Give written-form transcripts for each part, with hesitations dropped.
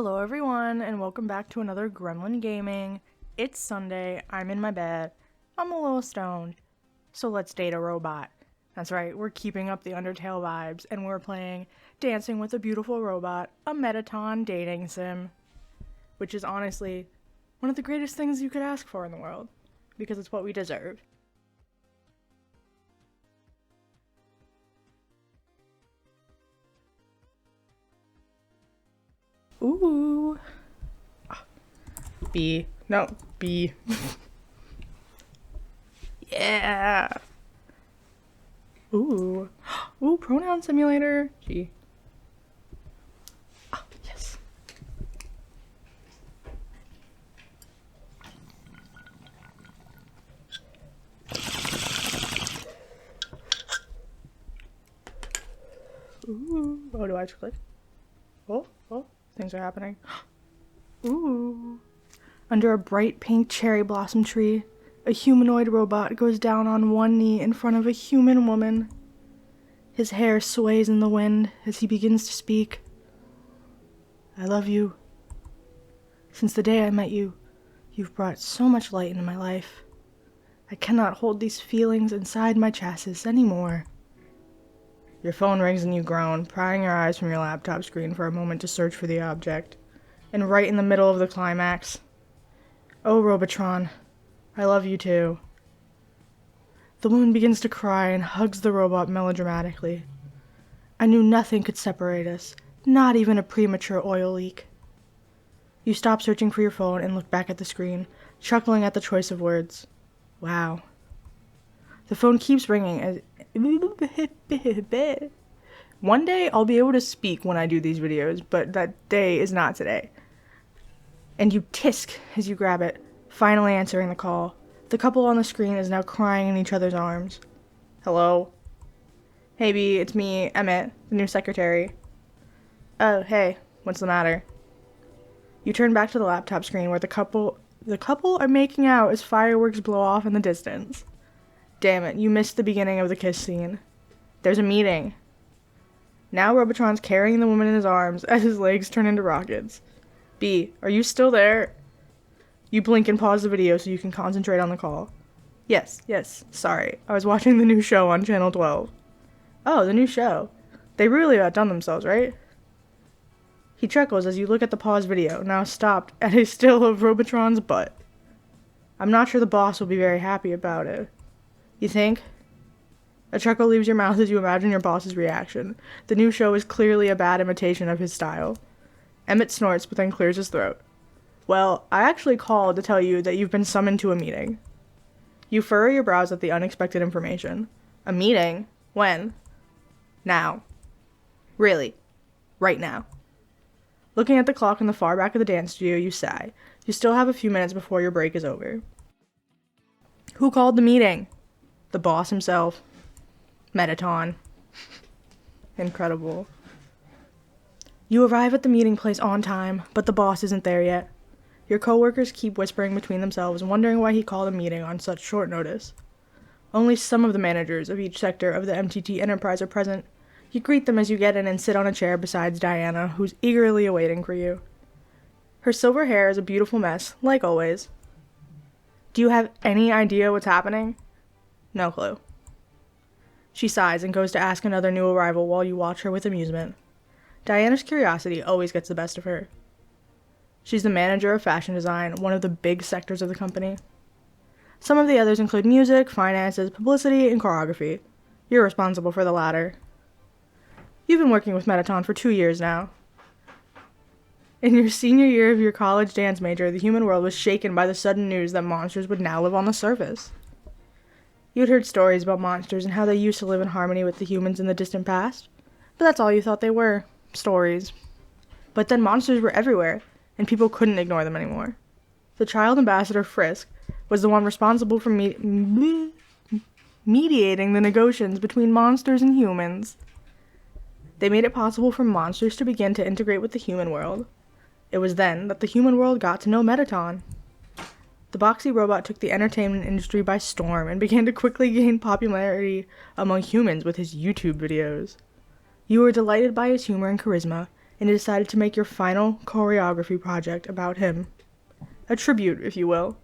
Hello everyone, and welcome back to another Gremlin Gaming. It's Sunday, I'm in my bed, I'm a little stoned, so let's date a robot. That's right, we're keeping up the Undertale vibes, and we're playing Dancing with a Beautiful Robot, a Metaton dating sim. Which is honestly one of the greatest things you could ask for in the world, because it's what we deserve. Ooh. B. No, B. Yeah. Ooh. Ooh, pronoun simulator. G. Oh, yes. Ooh. Oh, do I have to click? Oh, things are happening. Ooh. Under a bright pink cherry blossom tree, a humanoid robot goes down on one knee in front of a human woman. His hair sways in the wind as he begins to speak. I love you. Since the day I met you, you've brought so much light into my life. I cannot hold these feelings inside my chassis anymore. Your phone rings and you groan, prying your eyes from your laptop screen for a moment to search for the object. And right in the middle of the climax, oh, Robotron, I love you too. The woman begins to cry and hugs the robot melodramatically. I knew nothing could separate us, not even a premature oil leak. You stop searching for your phone and look back at the screen, chuckling at the choice of words. Wow. The phone keeps ringing as... One day I'll be able to speak when I do these videos, but that day is not today. And you tisk as you grab it, finally answering the call. The couple on the screen is now crying in each other's arms. Hello? Hey B, it's me, Emmett, the new secretary. Oh, hey, what's the matter? You turn back to the laptop screen where the couple are making out as fireworks blow off in the distance. Damn it, you missed the beginning of the kiss scene. There's a meeting. Now Robotron's carrying the woman in his arms as his legs turn into rockets. B, are you still there? You blink and pause the video so you can concentrate on the call. Yes, sorry. I was watching the new show on Channel 12. Oh, the new show. They really outdone themselves, right? He chuckles as you look at the paused video, now stopped at a still of Robotron's butt. I'm not sure the boss will be very happy about it. You think? A chuckle leaves your mouth as you imagine your boss's reaction. The new show is clearly a bad imitation of his style. Emmett snorts, but then clears his throat. Well, I actually called to tell you that you've been summoned to a meeting. You furrow your brows at the unexpected information. A meeting? When? Now. Really? Right now. Looking at the clock in the far back of the dance studio, you sigh. You still have a few minutes before your break is over. Who called the meeting? The boss himself. Metaton. Incredible. You arrive at the meeting place on time, but the boss isn't there yet. Your coworkers keep whispering between themselves, wondering why he called a meeting on such short notice. Only some of the managers of each sector of the MTT Enterprise are present. You greet them as you get in and sit on a chair beside Diana, who's eagerly awaiting for you. Her silver hair is a beautiful mess, like always. Do you have any idea what's happening? No clue. She sighs and goes to ask another new arrival while you watch her with amusement. Diana's curiosity always gets the best of her. She's the manager of fashion design, one of the big sectors of the company. Some of the others include music, finances, publicity, and choreography. You're responsible for the latter. You've been working with Metaton for 2 years now. In your senior year of your college dance major, the human world was shaken by the sudden news that monsters would now live on the surface. You'd heard stories about monsters and how they used to live in harmony with the humans in the distant past, but that's all you thought they were. Stories. But then monsters were everywhere, and people couldn't ignore them anymore. The child ambassador, Frisk, was the one responsible for mediating the negotiations between monsters and humans. They made it possible for monsters to begin to integrate with the human world. It was then that the human world got to know Metaton. The boxy robot took the entertainment industry by storm and began to quickly gain popularity among humans with his YouTube videos. You were delighted by his humor and charisma, and you decided to make your final choreography project about him. A tribute, if you will.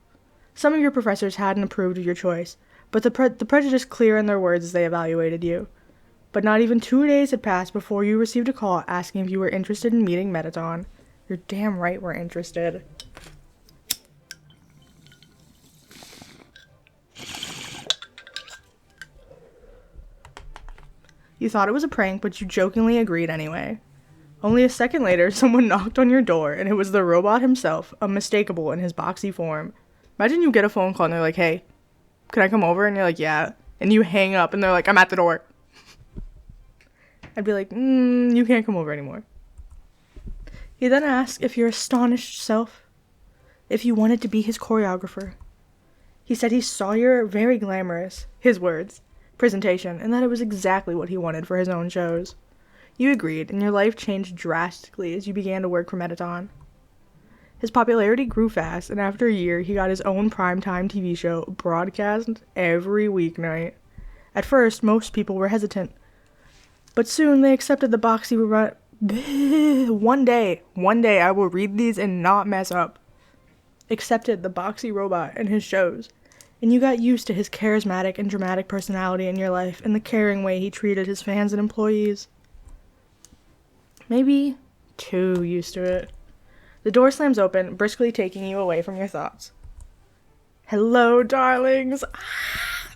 Some of your professors hadn't approved of your choice, but the prejudice clear in their words as they evaluated you. But not even 2 days had passed before you received a call asking if you were interested in meeting Metaton. You're damn right we're interested. You thought it was a prank, but you jokingly agreed anyway. Only a second later, someone knocked on your door, and it was the robot himself, unmistakable in his boxy form. Imagine you get a phone call and they're like, "Hey, can I come over?" And you're like, "Yeah." And you hang up and they're like, "I'm at the door." I'd be like, you can't come over anymore. He then asked if your astonished self, if you wanted to be his choreographer. He said he saw your very glamorous, his words, presentation, and that it was exactly what he wanted for his own shows. You agreed, and your life changed drastically as you began to work for Metaton. His popularity grew fast, and after a year, he got his own primetime TV show broadcast every weeknight. At first, most people were hesitant, but soon they accepted the boxy robot. One day, I will read these and not mess up. Accepted the boxy robot and his shows, and you got used to his charismatic and dramatic personality in your life and the caring way he treated his fans and employees. Maybe too used to it. The door slams open, briskly taking you away from your thoughts. Hello, darlings.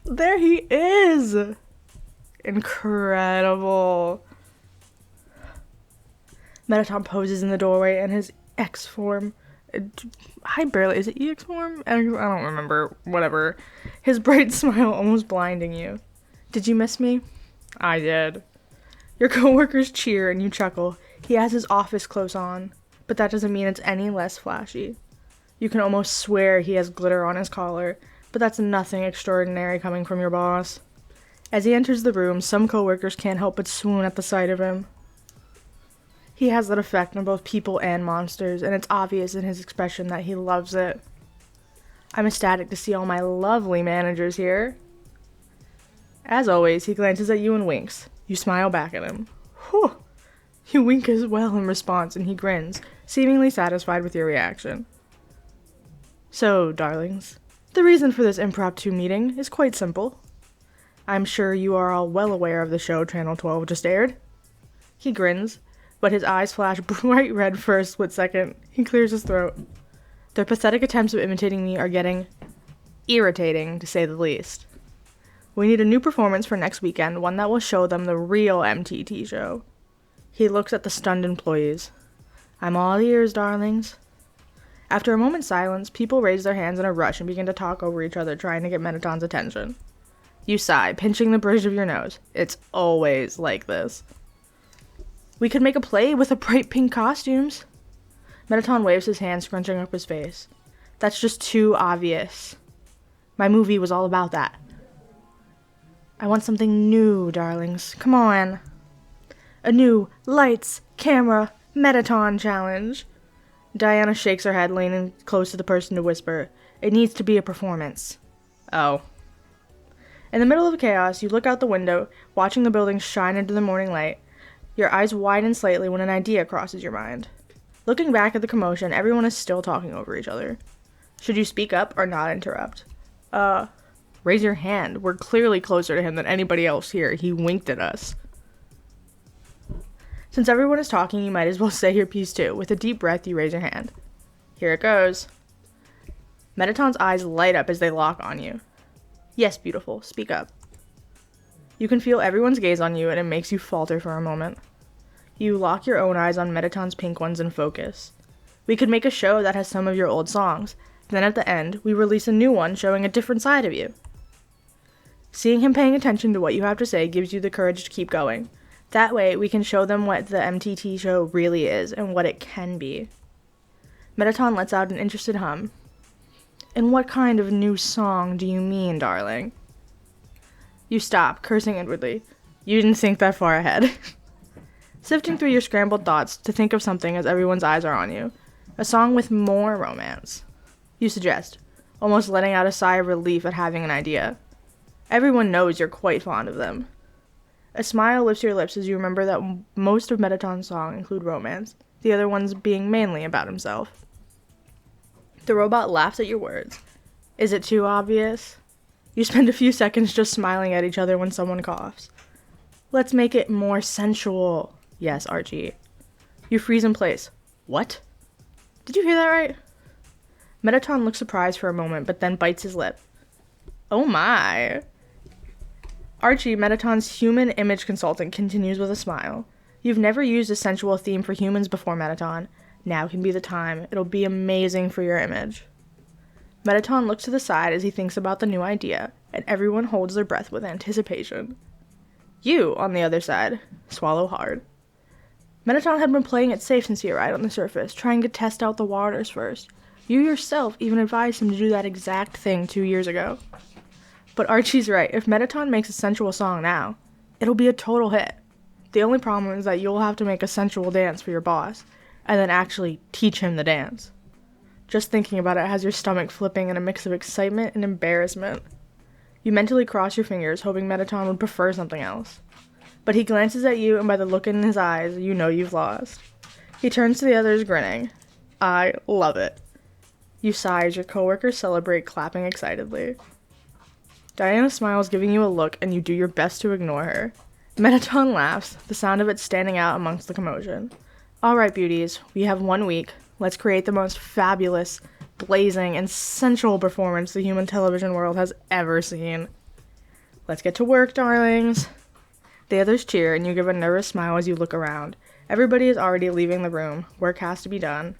There he is. Incredible. Metaton poses in the doorway in his X form. Is it EX form? I don't remember. Whatever. His bright smile almost blinding you. Did you miss me? I did. Your coworkers cheer and you chuckle. He has his office clothes on, but that doesn't mean it's any less flashy. You can almost swear he has glitter on his collar, but that's nothing extraordinary coming from your boss. As he enters the room, some coworkers can't help but swoon at the sight of him. He has that effect on both people and monsters, and it's obvious in his expression that he loves it. I'm ecstatic to see all my lovely managers here. As always, he glances at you and winks. You smile back at him. Whew! You wink as well in response, and he grins, seemingly satisfied with your reaction. So, darlings, the reason for this impromptu meeting is quite simple. I'm sure you are all well aware of the show Channel 12 just aired. He grins, but his eyes flash bright red for a split second. He clears his throat. Their pathetic attempts of imitating me are getting irritating, to say the least. We need a new performance for next weekend, one that will show them the real MTT show. He looks at the stunned employees. I'm all ears, darlings. After a moment's silence, people raise their hands in a rush and begin to talk over each other, trying to get Metaton's attention. You sigh, pinching the bridge of your nose. It's always like this. We could make a play with the bright pink costumes. Metaton waves his hand, scrunching up his face. That's just too obvious. My movie was all about that. I want something new, darlings. Come on. A new lights, camera, Metaton challenge. Diana shakes her head, leaning close to the person to whisper, "It needs to be a performance." Oh. In the middle of the chaos, you look out the window, watching the buildings shine into the morning light. Your eyes widen slightly when an idea crosses your mind. Looking back at the commotion, everyone is still talking over each other. Should you speak up or not interrupt? Raise your hand. We're clearly closer to him than anybody else here. He winked at us. Since everyone is talking, you might as well say your piece too. With a deep breath, you raise your hand. Here it goes. Metaton's eyes light up as they lock on you. Yes, beautiful. Speak up. You can feel everyone's gaze on you, and it makes you falter for a moment. You lock your own eyes on Metaton's pink ones and focus. We could make a show that has some of your old songs. Then at the end, we release a new one showing a different side of you. Seeing him paying attention to what you have to say gives you the courage to keep going. That way, we can show them what the MTT show really is and what it can be. Metaton lets out an interested hum. And what kind of new song do you mean, darling? You stop, cursing inwardly. You didn't think that far ahead. Sifting through your scrambled thoughts to think of something as everyone's eyes are on you. A song with more romance. You suggest, almost letting out a sigh of relief at having an idea. Everyone knows you're quite fond of them. A smile lifts your lips as you remember that most of Metaton's songs include romance, the other ones being mainly about himself. The robot laughs at your words. Is it too obvious? You spend a few seconds just smiling at each other when someone coughs. Let's make it more sensual. Yes, Archie. You freeze in place. What? Did you hear that right? Metaton looks surprised for a moment, but then bites his lip. Oh my. Archie, Metaton's human image consultant, continues with a smile. You've never used a sensual theme for humans before, Metaton. Now can be the time. It'll be amazing for your image. Metaton looks to the side as he thinks about the new idea, and everyone holds their breath with anticipation. You, on the other side, swallow hard. Metaton had been playing it safe since he arrived on the surface, trying to test out the waters first. You yourself even advised him to do that exact thing 2 years ago. But Archie's right. If Metaton makes a sensual song now, it'll be a total hit. The only problem is that you'll have to make a sensual dance for your boss, and then actually teach him the dance. Just thinking about it has your stomach flipping in a mix of excitement and embarrassment. You mentally cross your fingers, hoping Metaton would prefer something else. But he glances at you, and by the look in his eyes, you know you've lost. He turns to the others, grinning. I love it. You sigh as your coworkers celebrate, clapping excitedly. Diana smiles, giving you a look, and you do your best to ignore her. Metaton laughs, the sound of it standing out amongst the commotion. All right, beauties, we have 1 week. Let's create the most fabulous, blazing, and sensual performance the human television world has ever seen. Let's get to work, darlings. The others cheer, and you give a nervous smile as you look around. Everybody is already leaving the room. Work has to be done.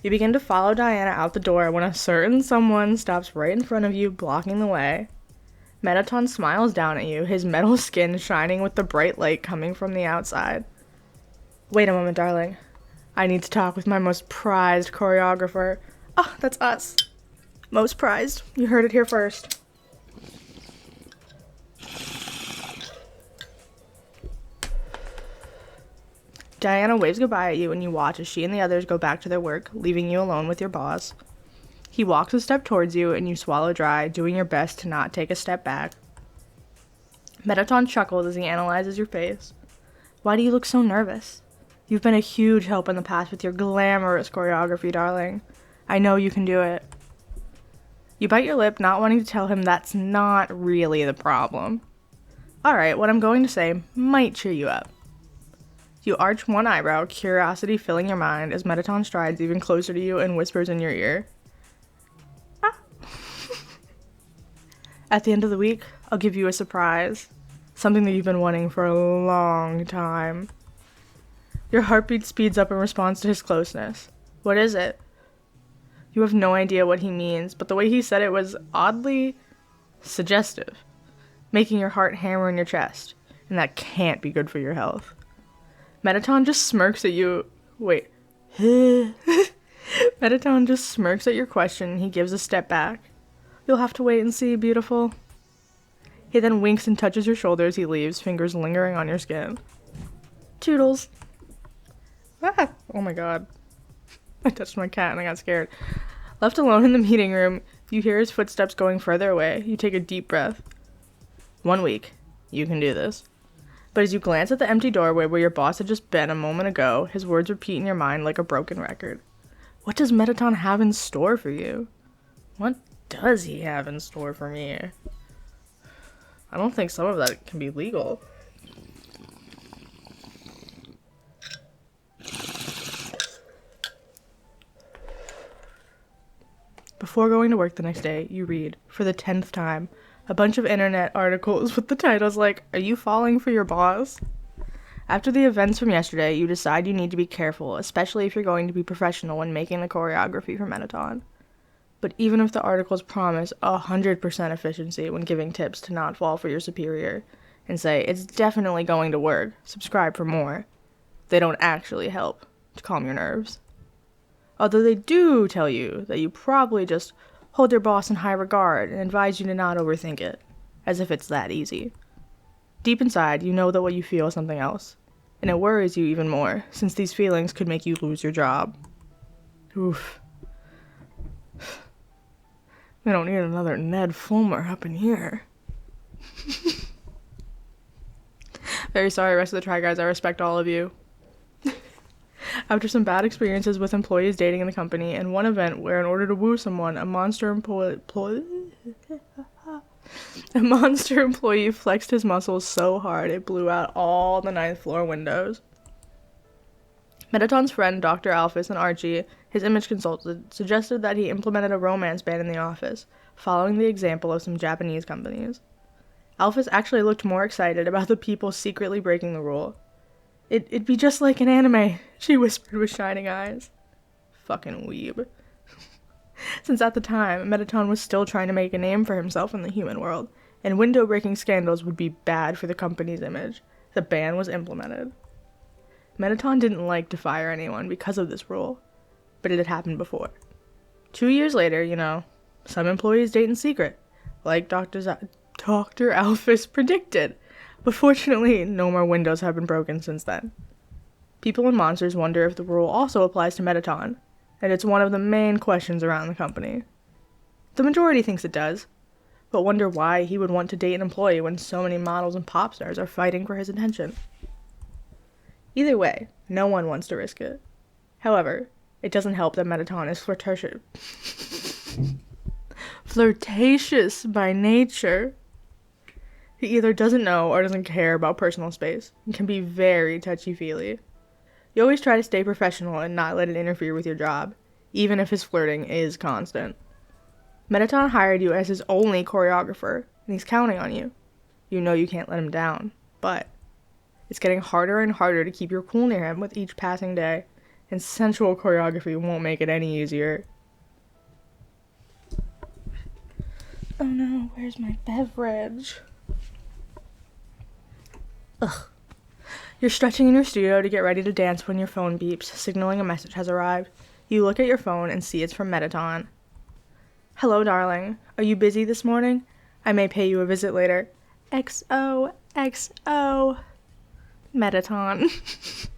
You begin to follow Diana out the door when a certain someone stops right in front of you, blocking the way. Metaton smiles down at you, his metal skin shining with the bright light coming from the outside. Wait a moment, darling. I need to talk with my most prized choreographer. Ah, that's us. Most prized. You heard it here first. Diana waves goodbye at you and you watch as she and the others go back to their work, leaving you alone with your boss. He walks a step towards you and you swallow dry, doing your best to not take a step back. Metaton chuckles as he analyzes your face. Why do you look so nervous? You've been a huge help in the past with your glamorous choreography, darling. I know you can do it. You bite your lip, not wanting to tell him that's not really the problem. Alright, what I'm going to say might cheer you up. You arch one eyebrow, curiosity filling your mind as Metaton strides even closer to you and whispers in your ear. Ah. At the end of the week, I'll give you a surprise. Something that you've been wanting for a long time. Your heartbeat speeds up in response to his closeness. What is it? You have no idea what he means, but the way he said it was oddly suggestive, making your heart hammer in your chest, and that can't be good for your health. Metaton just smirks at you. Wait. Metaton just smirks at your question, and he gives a step back. You'll have to wait and see, beautiful. He then winks and touches your shoulder as he leaves, fingers lingering on your skin. Toodles. Ah, oh my god. I touched my cat and I got scared. Left alone in the meeting room, you hear his footsteps going further away. You take a deep breath. 1 week. You can do this. But as you glance at the empty doorway where your boss had just been a moment ago, his words repeat in your mind like a broken record. What does Metaton have in store for you? What does he have in store for me? I don't think some of that can be legal. Before going to work the next day, you read, for the 10th time, a bunch of internet articles with the titles like, Are you falling for your boss? After the events from yesterday, you decide you need to be careful, especially if you're going to be professional when making the choreography for Metaton. But even if the articles promise 100% efficiency when giving tips to not fall for your superior, and say, it's definitely going to work, subscribe for more, they don't actually help to calm your nerves. Although they do tell you that you probably just hold your boss in high regard and advise you to not overthink it, as if it's that easy. Deep inside, you know that what you feel is something else, and it worries you even more, since these feelings could make you lose your job. Oof. We don't need another Ned Fulmer up in here. Very sorry, rest of the Try Guys. I respect all of you. After some bad experiences with employees dating in the company, and one event where in order to woo someone, a monster employee flexed his muscles so hard it blew out all the 9th floor windows. Metaton's friend, Dr. Alphys, and Archie, his image consultant, suggested that he implemented a romance ban in the office, following the example of some Japanese companies. Alphys actually looked more excited about the people secretly breaking the rule. It'd be just like an anime, she whispered with shining eyes. Fucking weeb. Since at the time, Metaton was still trying to make a name for himself in the human world, and window-breaking scandals would be bad for the company's image, the ban was implemented. Metaton didn't like to fire anyone because of this rule, but it had happened before. 2 years later, some employees date in secret, like Dr. Alphys predicted. But fortunately, no more windows have been broken since then. People and monsters wonder if the rule also applies to Metaton, and it's one of the main questions around the company. The majority thinks it does, but wonder why he would want to date an employee when so many models and pop stars are fighting for his attention. Either way, no one wants to risk it. However, it doesn't help that Metaton is flirtatious by nature. He either doesn't know or doesn't care about personal space, and can be very touchy-feely. You always try to stay professional and not let it interfere with your job, even if his flirting is constant. Metaton hired you as his only choreographer, and he's counting on you. You know you can't let him down, but it's getting harder and harder to keep your cool near him with each passing day, and sensual choreography won't make it any easier. Oh no, where's my beverage? Ugh. You're stretching in your studio to get ready to dance when your phone beeps, signaling a message has arrived. You look at your phone and see it's from Metaton. Hello, darling. Are you busy this morning? I may pay you a visit later. XOXO. Metaton.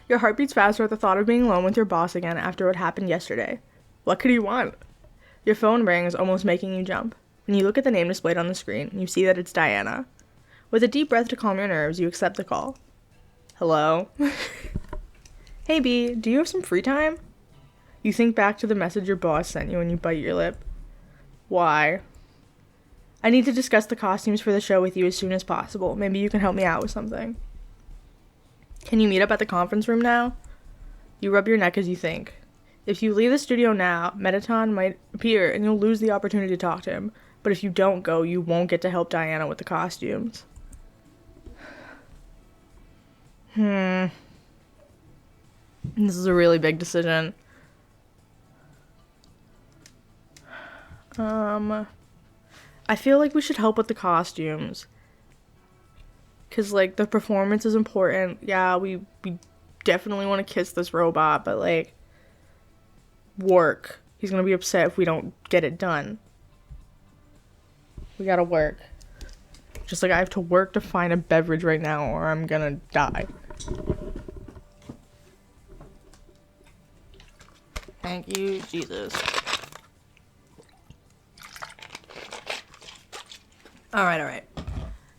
Your heart beats faster at the thought of being alone with your boss again after what happened yesterday. What could he want? Your phone rings, almost making you jump. When you look at the name displayed on the screen, you see that it's Diana. With a deep breath to calm your nerves, you accept the call. Hello? Hey B, do you have some free time? You think back to the message your boss sent you and you bite your lip. Why? I need to discuss the costumes for the show with you as soon as possible. Maybe you can help me out with something. Can you meet up at the conference room now? You rub your neck as you think. If you leave the studio now, Metaton might appear and you'll lose the opportunity to talk to him. But if you don't go, you won't get to help Diana with the costumes. This is a really big decision. I feel like we should help with the costumes. 'Cause, the performance is important. Yeah, we definitely want to kiss this robot, but, work. He's gonna be upset if we don't get it done. We gotta work. Just I have to work to find a beverage right now or I'm gonna die. Thank you, Jesus. Alright.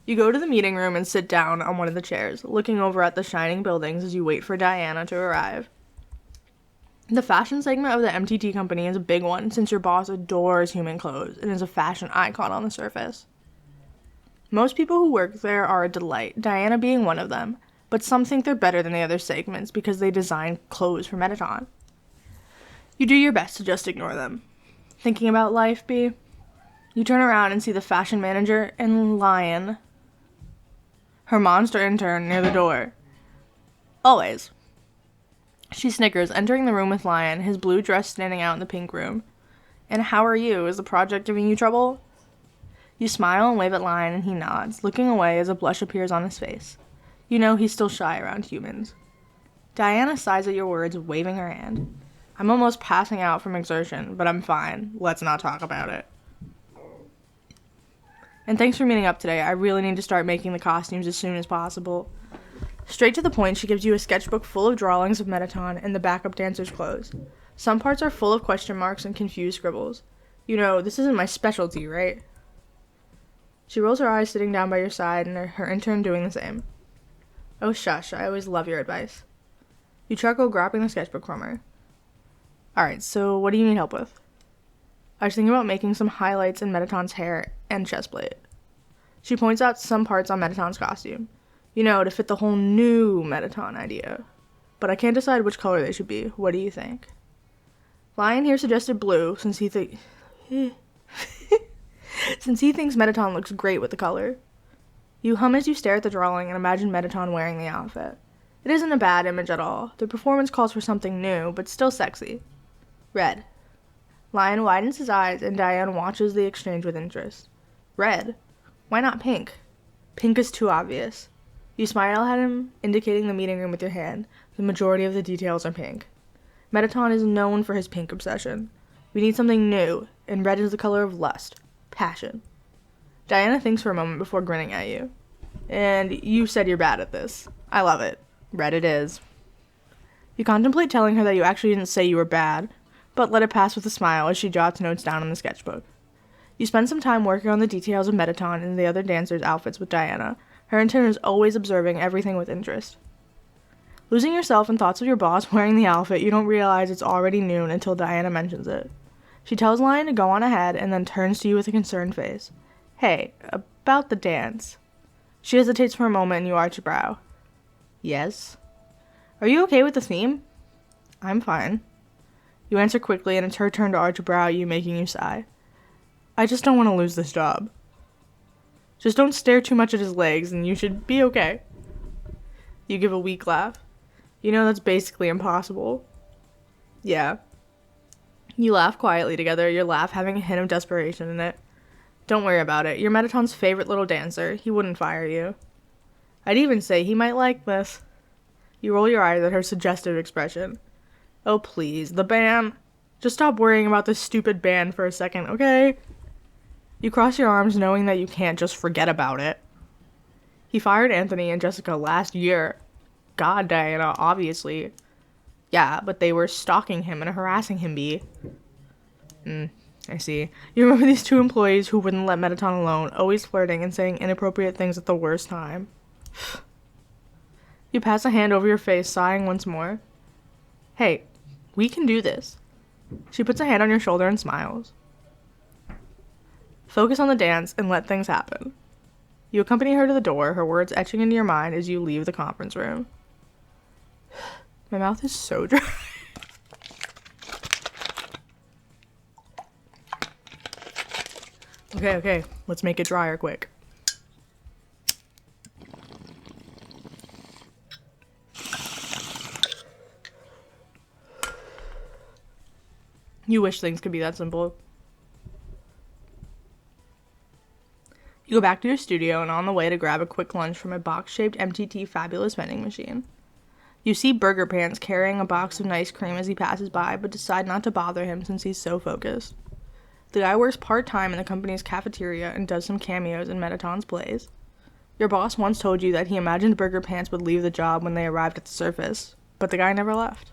You go to the meeting room and sit down on one of the chairs, looking over at the shining buildings as you wait for Diana to arrive. The fashion segment of the MTT company is a big one since your boss adores human clothes and is a fashion icon on the surface. Most people who work there are a delight, Diana being one of them, but some think they're better than the other segments because they design clothes for Metaton. You do your best to just ignore them. Thinking about life, B? You turn around and see the fashion manager and Lion, her monster intern, near the door. Always. She snickers, entering the room with Lion, his blue dress standing out in the pink room. And how are you? Is the project giving you trouble? You smile and wave at Lion, and he nods, looking away as a blush appears on his face. You know he's still shy around humans. Diana sighs at your words, waving her hand. I'm almost passing out from exertion, but I'm fine. Let's not talk about it. And thanks for meeting up today. I really need to start making the costumes as soon as possible. Straight to the point, she gives you a sketchbook full of drawings of Metaton and the backup dancer's clothes. Some parts are full of question marks and confused scribbles. You know, this isn't my specialty, right? She rolls her eyes sitting down by your side and her intern doing the same. Oh shush, I always love your advice. You chuckle, grabbing the sketchbook from her. Alright, so what do you need help with? I was thinking about making some highlights in Metaton's hair and chest plate. She points out some parts on Metaton's costume. You know, to fit the whole new Metaton idea. But I can't decide which color they should be. What do you think? Lion here suggested blue, since he thinks Metaton looks great with the color. You hum as you stare at the drawing and imagine Metaton wearing the outfit. It isn't a bad image at all. The performance calls for something new, but still sexy. Red. Lion widens his eyes, and Diane watches the exchange with interest. Red? Why not pink? Pink is too obvious. You smile at him, indicating the meeting room with your hand. The majority of the details are pink. Metaton is known for his pink obsession. We need something new, and red is the color of lust, passion. Diana thinks for a moment before grinning at you. And you said you're bad at this. I love it. Red it is. You contemplate telling her that you actually didn't say you were bad, but let it pass with a smile as she jots notes down in the sketchbook. You spend some time working on the details of Metaton and the other dancers' outfits with Diana. Her intern is always observing everything with interest. Losing yourself in thoughts of your boss wearing the outfit, you don't realize it's already noon until Diana mentions it. She tells Lion to go on ahead and then turns to you with a concerned face. Hey, about the dance. She hesitates for a moment and you arch a brow. Yes? Are you okay with the theme? I'm fine. You answer quickly and it's her turn to arch a brow at you, making you sigh. I just don't want to lose this job. Just don't stare too much at his legs and you should be okay. You give a weak laugh. You know that's basically impossible. Yeah. You laugh quietly together, your laugh having a hint of desperation in it. Don't worry about it. You're Metaton's favorite little dancer. He wouldn't fire you. I'd even say he might like this. You roll your eyes at her suggestive expression. Oh please, the band. Just stop worrying about this stupid band for a second, okay? You cross your arms knowing that you can't just forget about it. He fired Anthony and Jessica last year. God, Diana, obviously. Yeah, but they were stalking him and harassing him, B. I see. You remember these two employees who wouldn't let Metaton alone, always flirting and saying inappropriate things at the worst time. You pass a hand over your face, sighing once more. Hey, we can do this. She puts a hand on your shoulder and smiles. Focus on the dance and let things happen. You accompany her to the door, her words etching into your mind as you leave the conference room. My mouth is so dry. Okay, let's make it drier quick. You wish things could be that simple. You go back to your studio and on the way to grab a quick lunch from a box-shaped MTT Fabulous vending machine. You see Burger Pants carrying a box of ice cream as he passes by, but decide not to bother him since he's so focused. The guy works part-time in the company's cafeteria and does some cameos in Metaton's plays. Your boss once told you that he imagined Burger Pants would leave the job when they arrived at the surface, but the guy never left.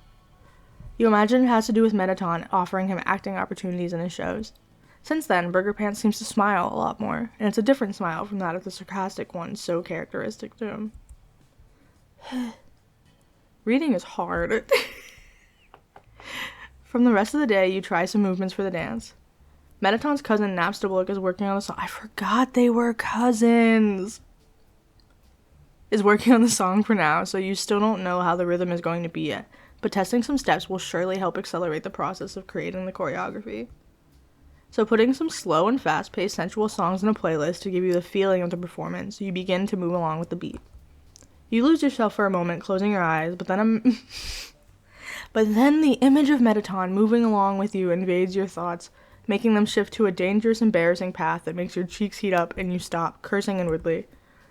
You imagine it has to do with Metaton offering him acting opportunities in his shows. Since then, Burger Pants seems to smile a lot more, and it's a different smile from that of the sarcastic one so characteristic to him. Reading is hard. From the rest of the day, you try some movements for the dance. Metaton's cousin Napstablook is working on the song. I forgot they were cousins! Is working on the song for now, so you still don't know how the rhythm is going to be yet, but testing some steps will surely help accelerate the process of creating the choreography. So putting some slow and fast-paced sensual songs in a playlist to give you the feeling of the performance, you begin to move along with the beat. You lose yourself for a moment, closing your eyes, but then the image of Metaton moving along with you invades your thoughts, making them shift to a dangerous, embarrassing path that makes your cheeks heat up and you stop, cursing inwardly.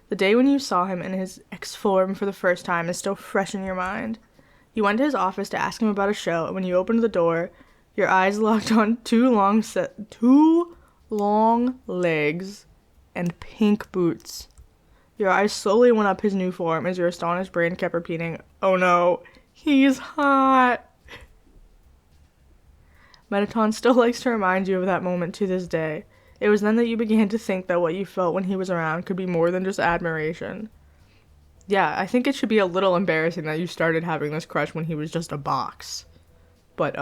The day when you saw him in his X-form for the first time is still fresh in your mind. You went to his office to ask him about a show, and when you opened the door, your eyes locked on two long legs and pink boots. Your eyes slowly went up his new form as your astonished brain kept repeating, "Oh no, he's hot." Metaton still likes to remind you of that moment to this day. It was then that you began to think that what you felt when he was around could be more than just admiration. Yeah, I think it should be a little embarrassing that you started having this crush when he was just a box. But,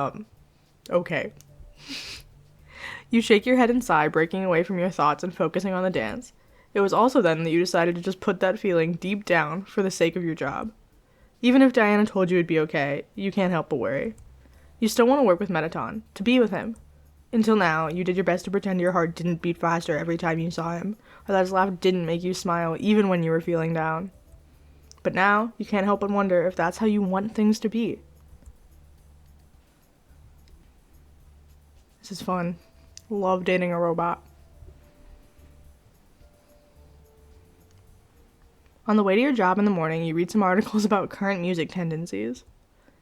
okay. You shake your head and sigh, breaking away from your thoughts and focusing on the dance. It was also then that you decided to just put that feeling deep down for the sake of your job. Even if Diana told you it'd be okay, you can't help but worry. You still want to work with Metaton, to be with him. Until now, you did your best to pretend your heart didn't beat faster every time you saw him, or that his laugh didn't make you smile even when you were feeling down. But now, you can't help but wonder if that's how you want things to be. This is fun. Love dating a robot. On the way to your job in the morning, you read some articles about current music tendencies.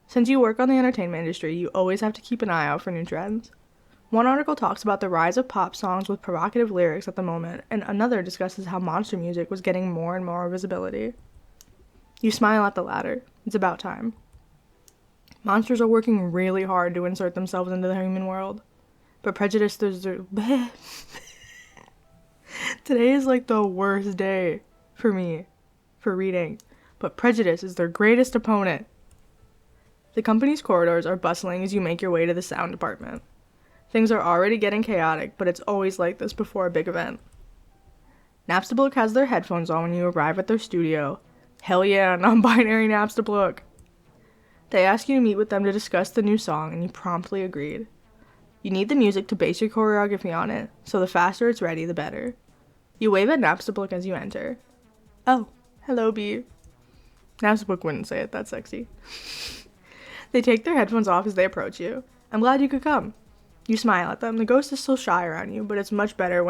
Since you work on the entertainment industry, you always have to keep an eye out for new trends. One article talks about the rise of pop songs with provocative lyrics at the moment, and another discusses how monster music was getting more and more visibility. You smile at the latter. It's about time. Monsters are working really hard to insert themselves into the human world. But prejudice is their... Today is like the worst day for me, for reading. But prejudice is their greatest opponent. The company's corridors are bustling as you make your way to the sound department. Things are already getting chaotic, but it's always like this before a big event. Napstablook has their headphones on when you arrive at their studio. Hell yeah, non-binary Napstablook. They ask you to meet with them to discuss the new song, and you promptly agreed. You need the music to base your choreography on it, so the faster it's ready, the better. You wave at Napstablook as you enter. Oh, hello, B. Napstablook wouldn't say it, that's sexy. They take their headphones off as they approach you. I'm glad you could come. You smile at them. The ghost is still shy around you, but it's much better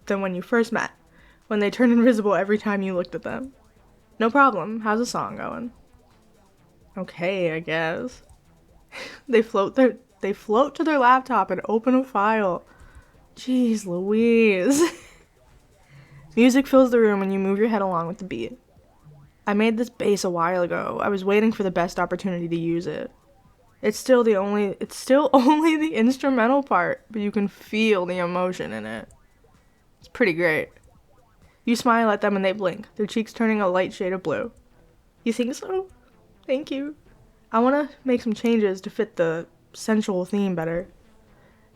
than when you first met, when they turned invisible every time you looked at them. No problem. How's the song going? Okay, I guess. They float to their laptop and open a file. Jeez Louise. Music fills the room and you move your head along with the beat. I made this bass a while ago. I was waiting for the best opportunity to use it. It's still only the instrumental part, but you can feel the emotion in it. It's pretty great. You smile at them and they blink, their cheeks turning a light shade of blue. You think so? Thank you. I want to make some changes to fit the sensual theme better.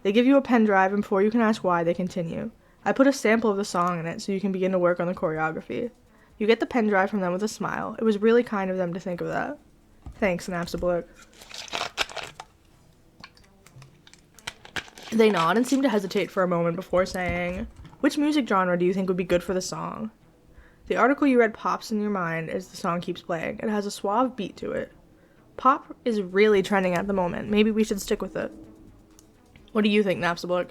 They give you a pen drive, and before you can ask why, they continue. I put a sample of the song in it so you can begin to work on the choreography. You get the pen drive from them with a smile. It was really kind of them to think of that. Thanks, Napstablook. They nod and seem to hesitate for a moment before saying, which music genre do you think would be good for the song? The article you read pops in your mind as the song keeps playing. It has a suave beat to it. Pop is really trending at the moment. Maybe we should stick with it. What do you think, Napstablook?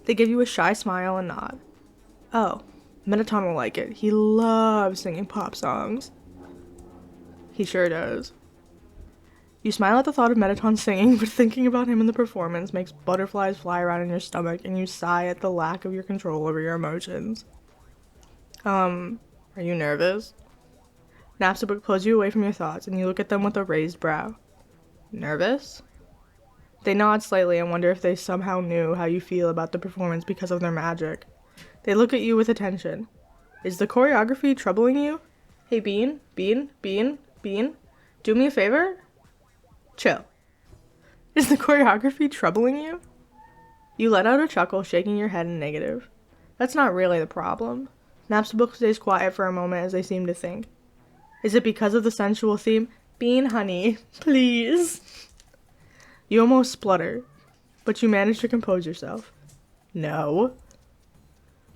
They give you a shy smile and nod. Oh, Metaton will like it. He loves singing pop songs. He sure does. You smile at the thought of Metaton singing, but thinking about him in the performance makes butterflies fly around in your stomach, and you sigh at the lack of your control over your emotions. Are you nervous? Napstablook pulls you away from your thoughts, and you look at them with a raised brow. Nervous? They nod slightly and wonder if they somehow knew how you feel about the performance because of their magic. They look at you with attention. Is the choreography troubling you? Hey, Bean, do me a favor? Chill. Is the choreography troubling you? You let out a chuckle, shaking your head in negative. That's not really the problem. Napstablook stays quiet for a moment as they seem to think. Is it because of the sensual theme? Bean, honey, please. You almost splutter, but you manage to compose yourself. No.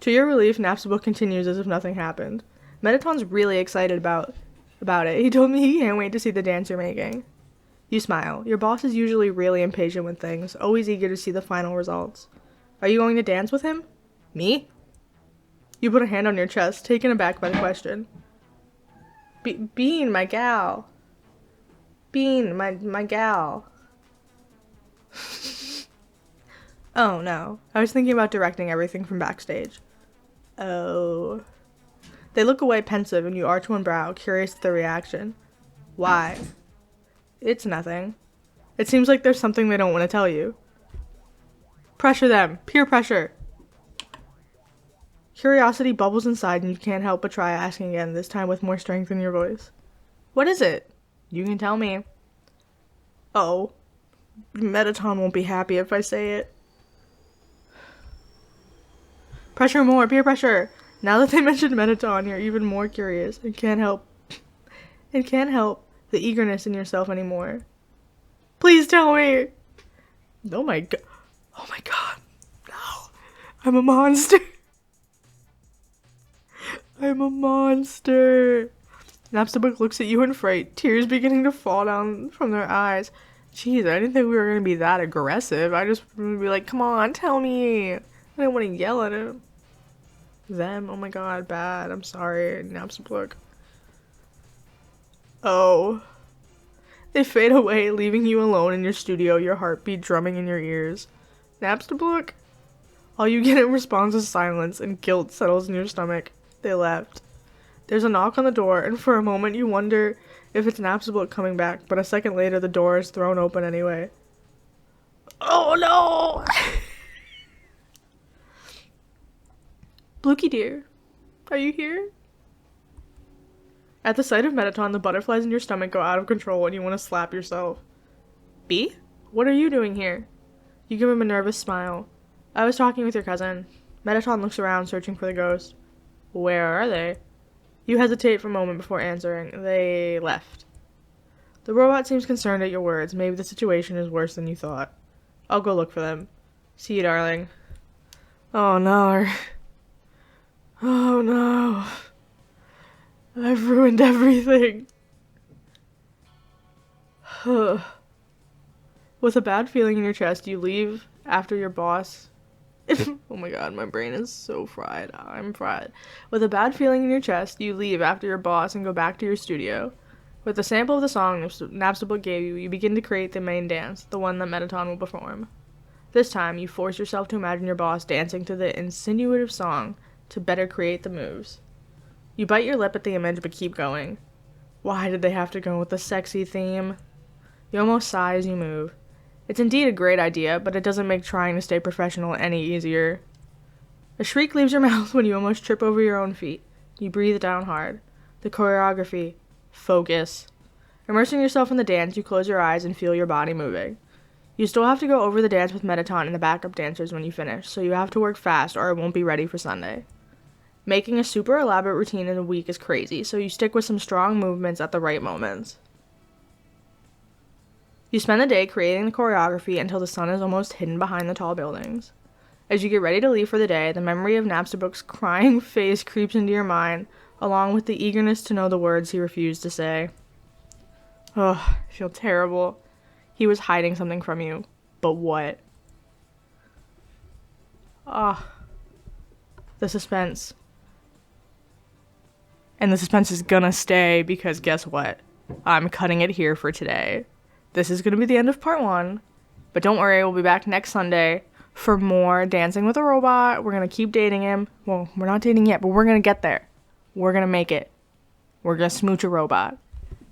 To your relief, Napstablook continues as if nothing happened. Metaton's really excited about it. He told me he can't wait to see the dance you're making. You smile. Your boss is usually really impatient with things, always eager to see the final results. Are you going to dance with him? Me? You put a hand on your chest, taken aback by the question. Bean, my gal. Bean, my gal. Oh, no. I was thinking about directing everything from backstage. Oh. They look away pensive and you arch one brow, curious at their reaction. Why? It's nothing. It seems like there's something they don't want to tell you. Pressure them. Peer pressure. Curiosity bubbles inside and you can't help but try asking again, this time with more strength in your voice. What is it? You can tell me. Oh, Metaton won't be happy if I say it. Pressure more, peer pressure. Now that they mentioned Metaton, you're even more curious and can't help the eagerness in yourself anymore. Please tell me. Oh my god. Oh my god. No. I'm a monster. I'm a monster. Napstablook looks at you in fright, tears beginning to fall down from their eyes. Jeez, I didn't think we were going to be that aggressive. I just would be like, come on, tell me. I didn't want to yell at him. Them, oh my god, bad. I'm sorry, Napstablook. Oh. They fade away, leaving you alone in your studio, your heartbeat drumming in your ears. Napstablook? All you get in response is silence, and guilt settles in your stomach. They left. There's a knock on the door, and for a moment you wonder if it's Napstablook coming back, but a second later the door is thrown open anyway. Oh no! Blookie dear, are you here? At the sight of Metaton, the butterflies in your stomach go out of control and you want to slap yourself. B? What are you doing here? You give him a nervous smile. I was talking with your cousin. Metaton looks around, searching for the ghost. Where are they? You hesitate for a moment before answering. They left. The robot seems concerned at your words. Maybe the situation is worse than you thought. I'll go look for them. See you, darling. Oh no. Oh no. I've ruined everything. With a bad feeling in your chest, you leave after your boss. Oh my god, my brain is so fried. I'm fried. With a bad feeling in your chest, you leave after your boss and go back to your studio. With the sample of the song Napstablook gave you, you begin to create the main dance, the one that Metaton will perform. This time, you force yourself to imagine your boss dancing to the insinuative song to better create the moves. You bite your lip at the image but keep going. Why did they have to go with the sexy theme? You almost sigh as you move. It's indeed a great idea, but it doesn't make trying to stay professional any easier. A shriek leaves your mouth when you almost trip over your own feet. You breathe down hard. The choreography. Focus. Immersing yourself in the dance, you close your eyes and feel your body moving. You still have to go over the dance with Metaton and the backup dancers when you finish, so you have to work fast or it won't be ready for Sunday. Making a super elaborate routine in a week is crazy, so you stick with some strong movements at the right moments. You spend the day creating the choreography until the sun is almost hidden behind the tall buildings. As you get ready to leave for the day, the memory of Napstablook's crying face creeps into your mind, along with the eagerness to know the words he refused to say. Ugh, I feel terrible. He was hiding something from you. But what? The suspense. And the suspense is gonna stay because guess what? I'm cutting it here for today. This is gonna be the end of part 1. But don't worry, we'll be back next Sunday for more Dancing with a Robot. We're gonna keep dating him. Well, we're not dating yet, but we're gonna get there. We're gonna make it. We're gonna smooch a robot.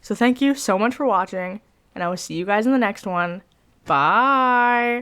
So thank you so much for watching, and I will see you guys in the next one. Bye!